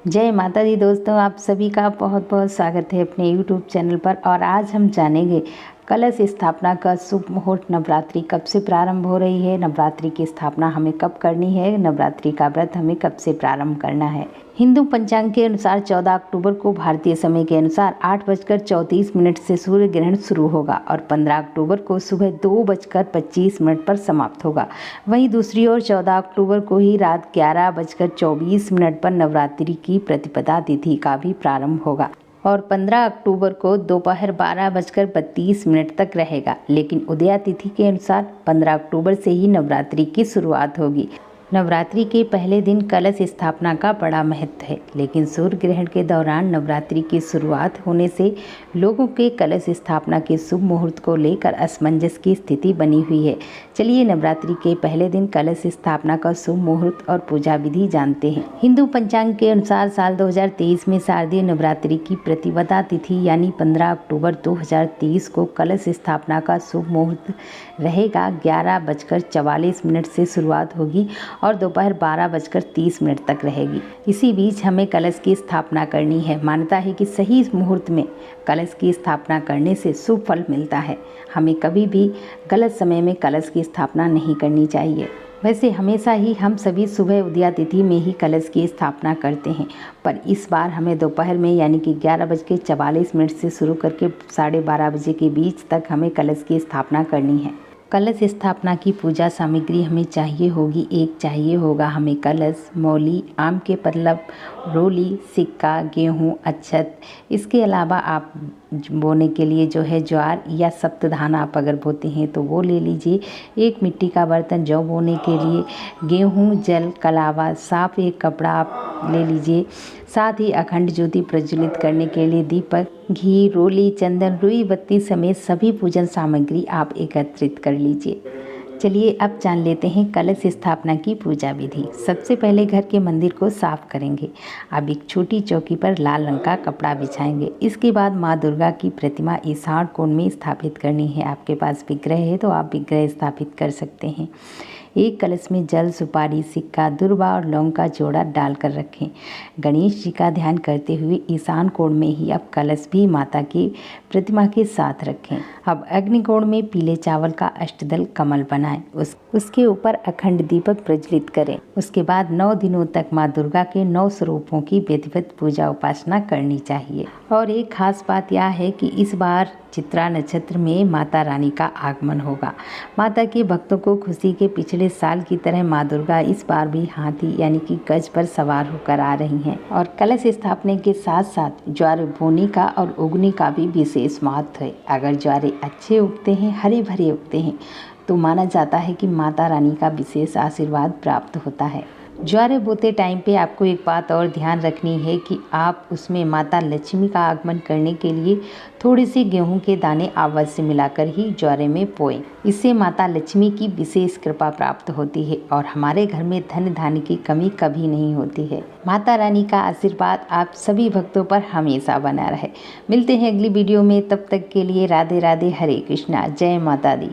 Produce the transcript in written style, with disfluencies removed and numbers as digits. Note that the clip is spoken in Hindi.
जय माता दी दोस्तों, आप सभी का बहुत बहुत स्वागत है अपने YouTube चैनल पर। और आज हम जानेंगे कलश स्थापना का शुभ मुहूर्त। नवरात्रि कब से प्रारंभ हो रही है, नवरात्रि की स्थापना हमें कब करनी है, नवरात्रि का व्रत हमें कब से प्रारंभ करना है। हिंदू पंचांग के अनुसार 14 अक्टूबर को भारतीय समय के अनुसार 8:34 से सूर्य ग्रहण शुरू होगा और 15 अक्टूबर को सुबह 2:25 पर समाप्त होगा। वहीं दूसरी ओर 14 अक्टूबर को ही रात 11:24 पर नवरात्रि की प्रतिपदा तिथि का भी प्रारंभ होगा और 15 अक्टूबर को दोपहर 12:32 तक रहेगा। लेकिन उदया तिथि के अनुसार 15 अक्टूबर से ही नवरात्रि की शुरुआत होगी। नवरात्रि के पहले दिन कलश स्थापना का बड़ा महत्व है, लेकिन सूर्य ग्रहण के दौरान नवरात्रि की शुरुआत होने से लोगों के कलश स्थापना के शुभ मुहूर्त को लेकर असमंजस की स्थिति बनी हुई है। चलिए नवरात्रि के पहले दिन कलश स्थापना का शुभ मुहूर्त और पूजा विधि जानते हैं। हिंदू पंचांग के अनुसार साल 2023 में शारदीय नवरात्रि की प्रतिपदा तिथि यानी 15 अक्टूबर 2023 को कलश स्थापना का शुभ मुहूर्त रहेगा। 11:44 से शुरुआत होगी और दोपहर 12:30 तक रहेगी। इसी बीच हमें कलश की स्थापना करनी है। मान्यता है कि सही मुहूर्त में कलश की स्थापना करने से शुभ फल मिलता है। हमें कभी भी गलत समय में कलश की स्थापना नहीं करनी चाहिए। वैसे हमेशा ही हम सभी सुबह उदया तिथि में ही कलश की स्थापना करते हैं, पर इस बार हमें दोपहर में यानी कि 11:44 से शुरू करके 12:30 बजे के बीच तक हमें कलश की स्थापना करनी है। कलश स्थापना की पूजा सामग्री हमें चाहिए होगा हमें कलश, मौली, आम के पल्लव, रोली, सिक्का, गेहूँ, अक्षत। इसके अलावा आप बोने के लिए जो है ज्वार या सप्तधान आप अगर बोते हैं तो वो ले लीजिए। एक मिट्टी का बर्तन जौ बोने के लिए, गेहूँ, जल, कलावा, साफ एक कपड़ा आप ले लीजिए। साथ ही अखंड ज्योति प्रज्वलित करने के लिए दीपक, घी, रोली, चंदन, रुई बत्ती समेत सभी पूजन सामग्री आप एकत्रित कर लीजिए। चलिए अब जान लेते हैं कलश स्थापना की पूजा विधि। सबसे पहले घर के मंदिर को साफ करेंगे। अब एक छोटी चौकी पर लाल रंग का कपड़ा बिछाएंगे। इसके बाद माँ दुर्गा की प्रतिमा ईशान कोण में स्थापित करनी है। आपके पास विग्रह है तो आप विग्रह स्थापित कर सकते हैं। एक कलश में जल, सुपारी, सिक्का, दुर्वा और लौंग का जोड़ा डालकर रखें। गणेश जी का ध्यान करते हुए ईशान कोण में ही अब कलश भी माता की प्रतिमा के साथ रखें। अब अग्निकोण में पीले चावल का अष्टदल कमल बनाएं। उसके ऊपर अखंड दीपक प्रज्वलित करें। उसके बाद 9 दिनों तक माँ दुर्गा के 9 स्वरूपों की विधिवत पूजा उपासना करनी चाहिए। और एक खास बात यह है कि इस बार चित्रा नक्षत्र में माता रानी का आगमन होगा। माता के भक्तों को खुशी के पिछले साल की तरह माँ दुर्गा इस बार भी हाथी यानी कि गज पर सवार होकर आ रही हैं। और कलश स्थापना के साथ साथ ज्वार बोने का और उगने का भी विशेष महत्व है। अगर ज्वारे अच्छे उगते हैं, हरे भरे उगते हैं, तो माना जाता है कि माता रानी का विशेष आशीर्वाद प्राप्त होता है। ज्वारे बोते टाइम पे आपको एक बात और ध्यान रखनी है कि आप उसमें माता लक्ष्मी का आगमन करने के लिए थोड़े से गेहूं के दाने अवश्य मिलाकर ही ज्वारे में बोएं। इससे माता लक्ष्मी की विशेष कृपा प्राप्त होती है और हमारे घर में धन धान्य की कमी कभी नहीं होती है। माता रानी का आशीर्वाद आप सभी भक्तों पर हमेशा बना रहे। मिलते हैं अगली वीडियो में, तब तक के लिए राधे राधे, हरे कृष्णा, जय माता दी।